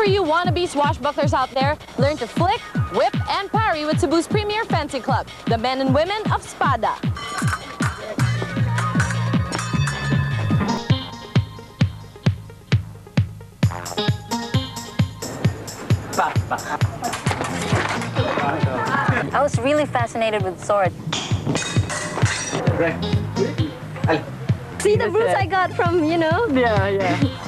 for you wannabe swashbucklers out there, learn to flick, whip, and parry with Cebu's premier fencing club, the men and women of Spada. I was really fascinated with sword. See the bruise I got from, you know? Yeah.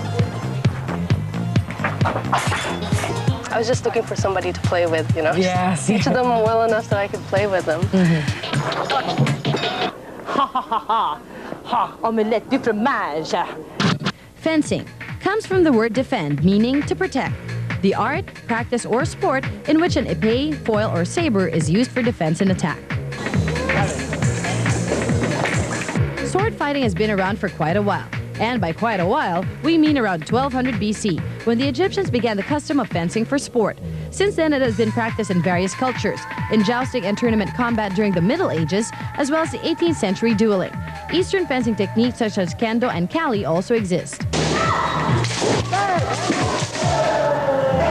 I was just looking for somebody to play with, you know? Yes. Teach them well enough that I could play with them. Ha ha ha ha! Ha! Omelette du fromage! Fencing comes from the word defend, meaning to protect. The art, practice, or sport in which an épée, foil, or saber is used for defense and attack. Sword fighting has been around for quite a while. And by quite a while, we mean around 1200 BC, when the Egyptians began the custom of fencing for sport. Since then, it has been practiced in various cultures, in jousting and tournament combat during the Middle Ages, as well as the 18th century dueling. Eastern fencing techniques such as kendo and kali also exist.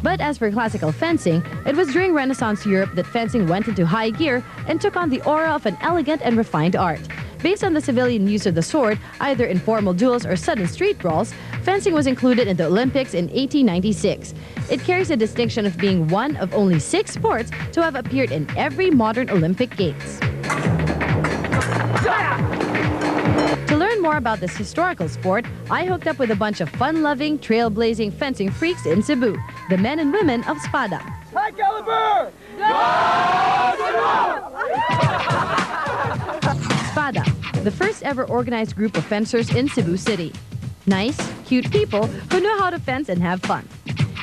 But as for classical fencing, it was during Renaissance Europe that fencing went into high gear and took on the aura of an elegant and refined art. Based on the civilian use of the sword, either in formal duels or sudden street brawls, fencing was included in the Olympics in 1896. It carries the distinction of being one of only 6 sports to have appeared in every modern Olympic Games. To learn more about this historical sport, I hooked up with a bunch of fun-loving, trailblazing fencing freaks in Cebu, the men and women of Spada. High caliber! Spada, the first ever organized group of fencers in Cebu City. Nice, cute people who know how to fence and have fun.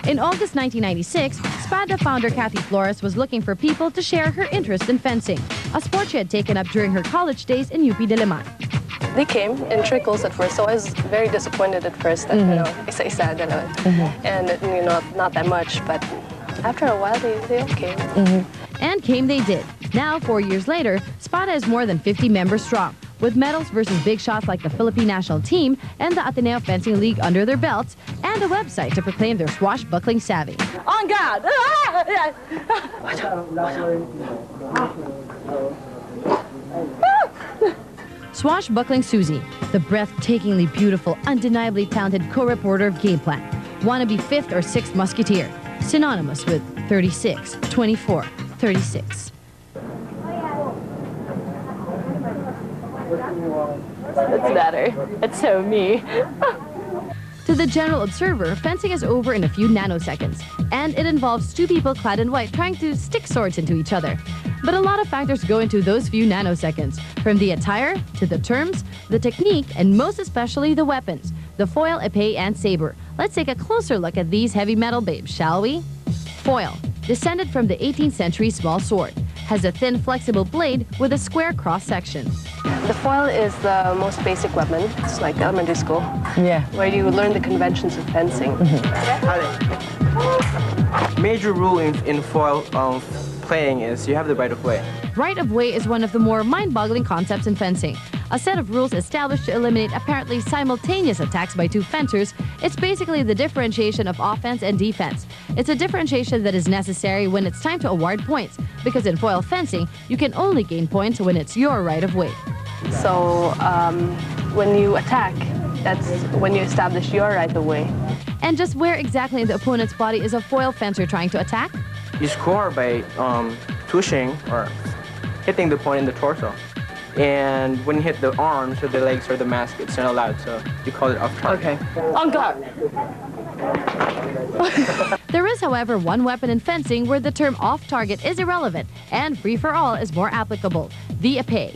In August 1996, Spada founder Kathy Flores was looking for people to share her interest in fencing, a sport she had taken up during her college days in UP Diliman. They came in trickles at first, so I was very disappointed at first that, you know, isa-isa, gano'n. And, you know, not that much, but after a while, they all came. And came they did. Now, 4 years later, Spada is more than 50 members strong, with medals versus big shots like the Philippine national team and the Ateneo Fencing League under their belts, and a website to proclaim their swashbuckling savvy. On guard! Swashbuckling Susie, the breathtakingly beautiful, undeniably talented co-reporter of Gameplan, wannabe 5th or 6th musketeer, synonymous with 36, 24, 36. That's better. That's so me. To the general observer, fencing is over in a few nanoseconds, and it involves 2 people clad in white trying to stick swords into each other. But a lot of factors go into those few nanoseconds, from the attire to the terms, the technique, and most especially the weapons, the foil, épée, and saber. Let's take a closer look at these heavy metal babes, shall we? Foil, descended from the 18th century small sword, has a thin, flexible blade with a square cross-section. The foil is the most basic weapon. It's like elementary school. Yeah. Where you learn the conventions of fencing. Major rule in foil playing is you have the right of way. Right of way is one of the more mind-boggling concepts in fencing. A set of rules established to eliminate apparently simultaneous attacks by 2 fencers. It's basically the differentiation of offense and defense. It's a differentiation that is necessary when it's time to award points, because in foil fencing, you can only gain points when it's your right of way. So when you attack, that's when you establish your right of way. And just where exactly in the opponent's body is a foil fencer trying to attack? You score by pushing or hitting the point in the torso. And when you hit the arms or the legs or the mask, it's not allowed, so you call it off target. Okay. On guard! There is, however, one weapon in fencing where the term off-target is irrelevant and free-for-all is more applicable: the épée.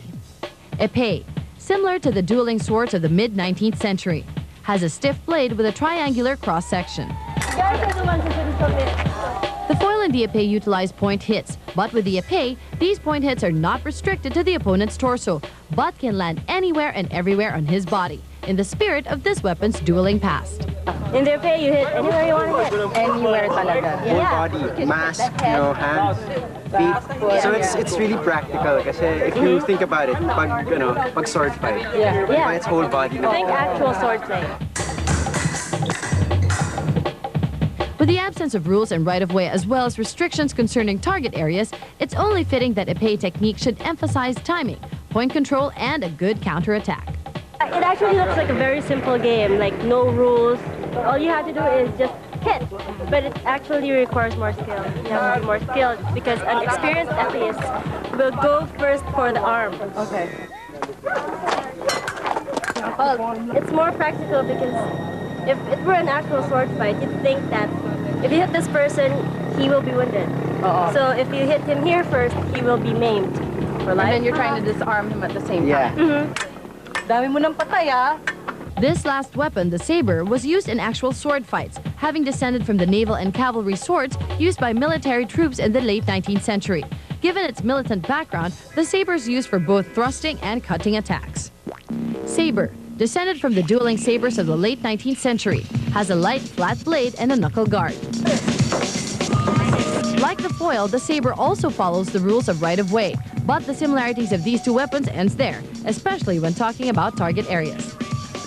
Épée, similar to the dueling swords of the mid-19th century, has a stiff blade with a triangular cross-section. The foil and the épée utilize point hits, but with the épée, these point hits are not restricted to the opponent's torso, but can land anywhere and everywhere on his body, in the spirit of this weapon's dueling past. In the épée, you hit anywhere you want to hit. Anywhere talaga. Whole body, mask, you know, hands, feet. So it's really practical. Kasi if you think about it, pag sword fight, it's whole body. Think actual sword play. With the absence of rules and right-of-way as well as restrictions concerning target areas, it's only fitting that épée technique should emphasize timing, point control, and a good counterattack. It actually looks like a very simple game, like no rules. All you have to do is just hit, but it actually requires more skill. You have to be more skilled because an experienced atheist will go first for the arm. Okay. Well, it's more practical because if it were an actual sword fight, you'd think that if you hit this person, he will be wounded. So if you hit him here first, he will be maimed for life. And then you're trying to disarm him at the same time. Dami mo ng patay, ah. This last weapon, the saber, was used in actual sword fights, having descended from the naval and cavalry swords used by military troops in the late 19th century. Given its militant background, the saber is used for both thrusting and cutting attacks. Saber, descended from the dueling sabers of the late 19th century, has a light, flat blade and a knuckle guard. Like the foil, the saber also follows the rules of right-of-way, but the similarities of these two weapons ends there, especially when talking about target areas.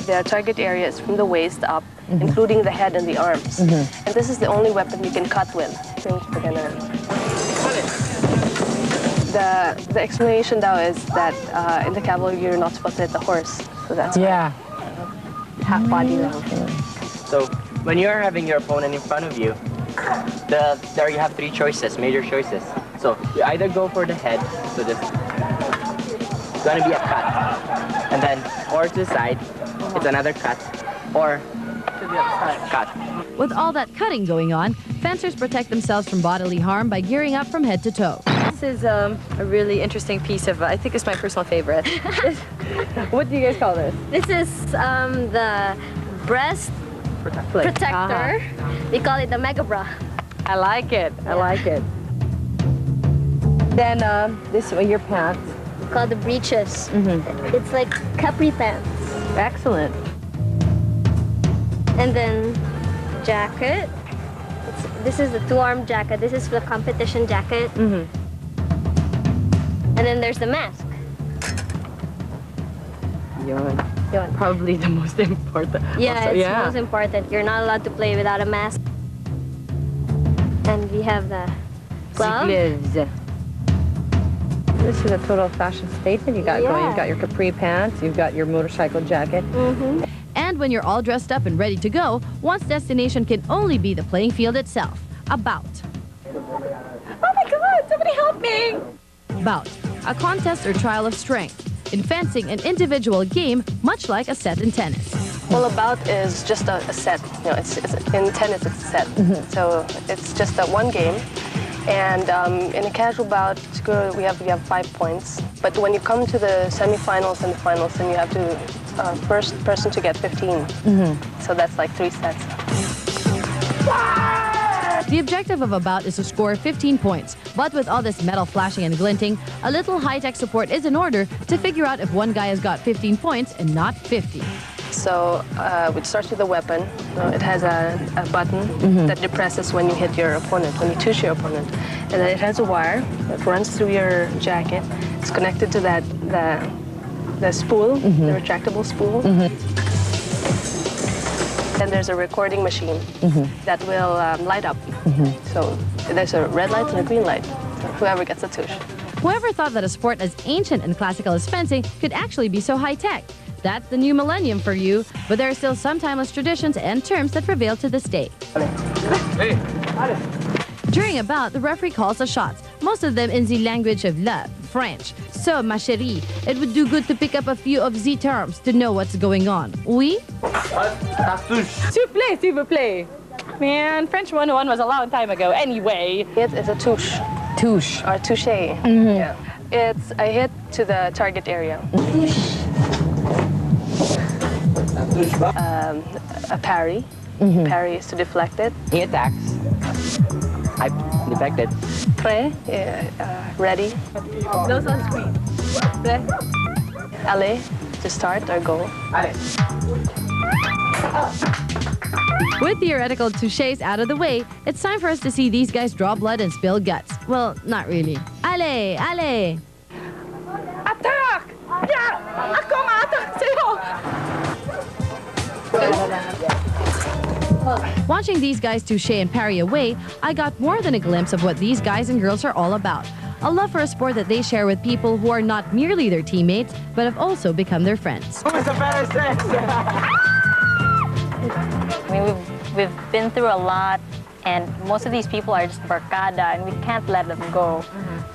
There are target areas from the waist up, including the head and the arms. And this is the only weapon you can cut with. The explanation now is that in the cavalry you're not supposed to hit the horse, so that's why. Half body level. So when you're having your opponent in front of you, there you have three choices, major choices. So you either go for the head, so this it's gonna be a cut, and then or to the side, it's another cut, or to the other side, cut. With all that cutting going on, fencers protect themselves from bodily harm by gearing up from head to toe. This is a really interesting piece of, I think it's my personal favorite. What do you guys call this? This is the breast protector. We call it the mega bra. I like it. I like it. Then this one, your pants. It's called the breeches. It's like capri pants. Excellent. And then jacket. This is the two-arm jacket. This is the competition jacket. And then there's the mask. Yun. Probably the most important. Yeah, also, it's most important. You're not allowed to play without a mask. And we have the gloves. This is a total fashion statement you got going. You've got your capri pants, you've got your motorcycle jacket. And when you're all dressed up and ready to go, one's destination can only be the playing field itself. A bout. Oh my God, somebody help me! Bout, a contest or trial of strength. In fencing, an individual game, much like a set in tennis. Well, a bout is just a set. You know, it's in tennis, it's a set. So it's just one game. And in a casual bout, we have 5 points. But when you come to the semifinals and the finals, then you have to first person to get 15. So that's like 3 sets. The objective of a bout is to score 15 points. But with all this metal flashing and glinting, a little high-tech support is in order to figure out if one guy has got 15 points and not 50. So it starts with a weapon. It has a button that depresses when you hit your opponent, when you touch your opponent. And then it has a wire that runs through your jacket. It's connected to the spool, the retractable spool. And there's a recording machine that will light up. So there's a red light and a green light. So whoever gets a touche. Whoever thought that a sport as ancient and classical as fencing could actually be so high-tech? That's the new millennium for you, but there are still some timeless traditions and terms that prevail to this day. During a bout, the referee calls the shots, most of them in the language of love, French. So, ma chérie, it would do good to pick up a few of the terms to know what's going on. Oui? S'il vous plaît. Man, French 101 was a long time ago. Anyway. It is a touche. Touche. Or touche. Yeah. It's a hit to the target area. A parry. Parry is to deflect it. He attacks. I deflected. Prêt, ready. Those on screen. Allez, to start or go. With theoretical touches out of the way, it's time for us to see these guys draw blood and spill guts. Well, not really. Allez, allez! Attack! Yeah! Ako ang attack sa'yo! Watching these guys touche and parry away, I got more than a glimpse of what these guys and girls are all about. A love for a sport that they share with people who are not merely their teammates, but have also become their friends. Who's the better sex? I mean, we've been through a lot, and most of these people are just barkada, and we can't let them go.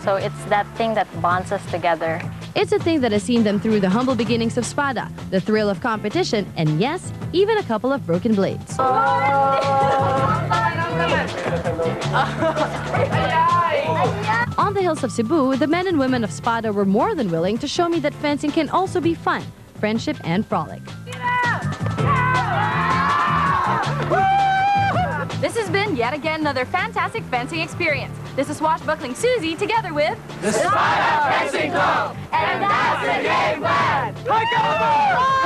So it's that thing that bonds us together. It's a thing that has seen them through the humble beginnings of Spada, the thrill of competition, and yes, even a couple of broken blades. On the hills of Cebu, the men and women of Spada were more than willing to show me that fencing can also be fun, friendship, and frolic. This has been yet again another fantastic fencing experience. This is Swashbuckling Susie together with The Spada Fencing Club! And that's the game plan! Like over!